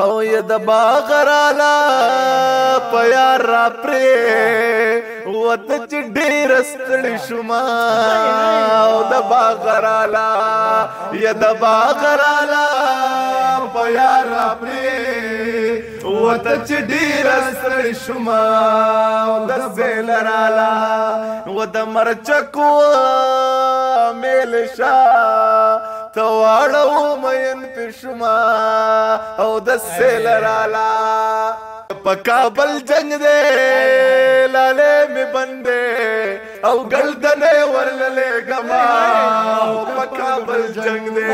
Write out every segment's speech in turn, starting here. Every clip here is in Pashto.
او ی د باغ رالا په یار را پرې وته چې ډېر ستړي شوما او د باغ رالا ی د باغ رالا په یار را پرې وته چې ډېر ستړي شوما او د زیل رالا و د مرچکو میل شا تواړو مین پښما او د سیل رالا په کابل جنگ دے لاله می بندے او گردنې ورللې گما په کابل جنگ دے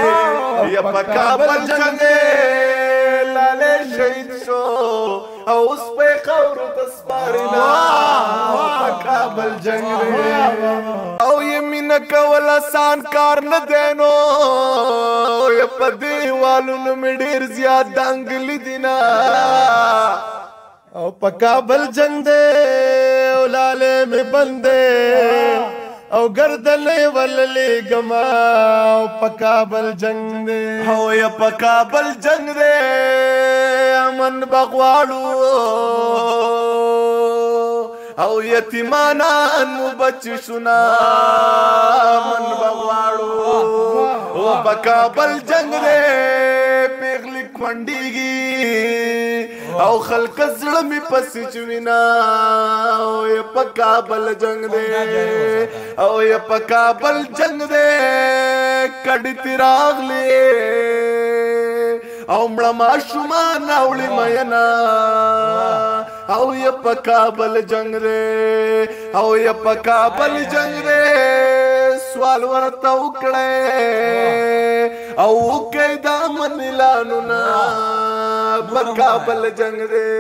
یا په کابل جنگ دے لاله شهید شو او اوس په خاور تسپارینا په کابل جنگ دے او یمین کول آسان کار نه دینو یا په دیوالونو می ډیر زیات دنګلی دینا او په کابل جنگ دے او لاله می بندے او گردنې وللې گما او په کابل جنگ دے او یا په کابل جنگ دے امن بغواړو او یتیمانان مو بچ شونا من بغواړو او په کابل جنگ دے پیغلی کونډیږي او خلق زړه می پسې چوینا او یا په کابل جنگ دے او یا په کابل جنگ دے کډی تیراغلی او مړه ماشومان اوړي مینا او یا په کابل جنگ دے او یا په کابل جنگ دے سوال ورته وکړې او کې دا منلانو نا په کابل جنگ دے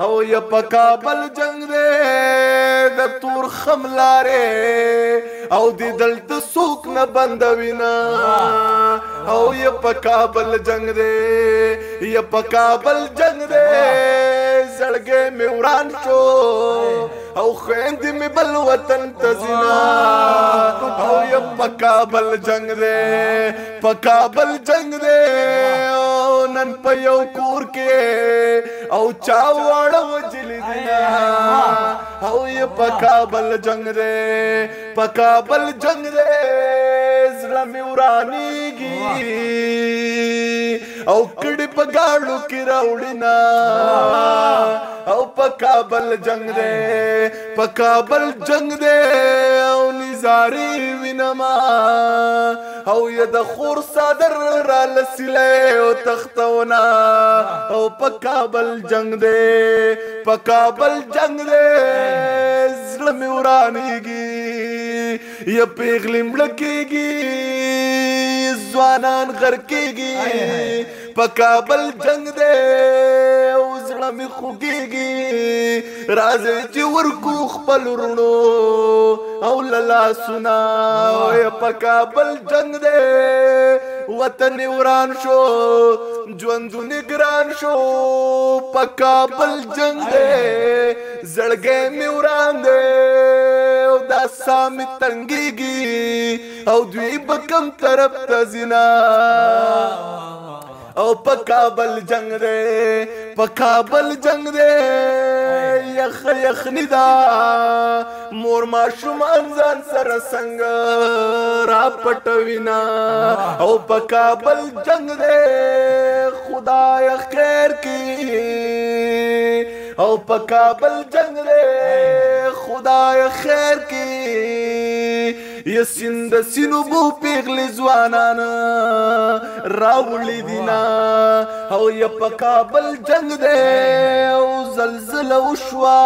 او یا په کابل جنگ دے د تور خملاره او دی دلته سوک نه بندوینا او یا په کابل جنگ دے یا په کابل جنگ دے زړګې می وران شو او خويندې می بل وطن تزنا او یا په کابل جنگ دے په کابل جنگ دے او نن په یو کور کې او چا وړ وجلی دینا او یا په کابل جنگ دے په کابل جنگ دے زړه می ورانیږي او کړي په گاړو کې راوړینا او په کابل جنگ دے په کابل جنگ دے او نزاری وینما او یا د خور صادر را لسیله او تختونا او په کابل جنگ دے په کابل جنگ دے زړه می ورانیږي یا پیغلی مړکیږي ځوانان غرقیږي په کابل جنگ دے او زړه می خوږیږي راځي چې ورکو خپل ورونو او لالا سنا یا په کابل جنگ دے وطن وران شو ژوندونه ګران شو په کابل جنگ دے زړګې می وران دے او دا سامي تنګيږي او دوی بکم طرف تزنا او په کابل جنگ دے په کابل جنگ دے یخ یخ ندا مور ماشومان ځان سره څنګه را پټوینا او په کابل جنگ دے خدای خیر کی او په کابل جنگ دے خدای خیر کی یسند سینو بو پیغلی زوانان راولی دینا او یا په کابل جنگ دے او زلزل وشوا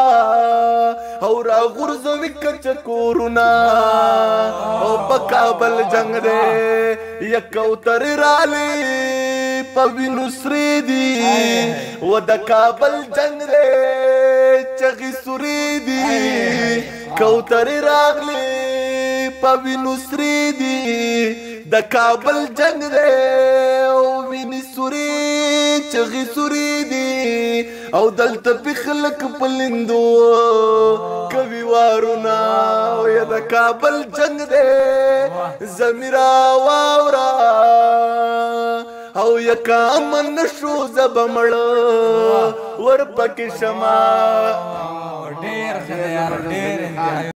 او را غرزوی کچ کورونا او په کابل جنگ دے یا کوتر رالی پوینو سری دی و د کابل جنگ دے چغی سری دی کوتر راغلی پوینو سری دی د کابل جنگ دے او ویني سوری چغی سوری دی او دلته پخلک پلندو کوي وارونا او یا د کابل جنگ دے زمیرا واورا او یکا من شو زبمړ ور پکې شما ډېر ښه یار ډېر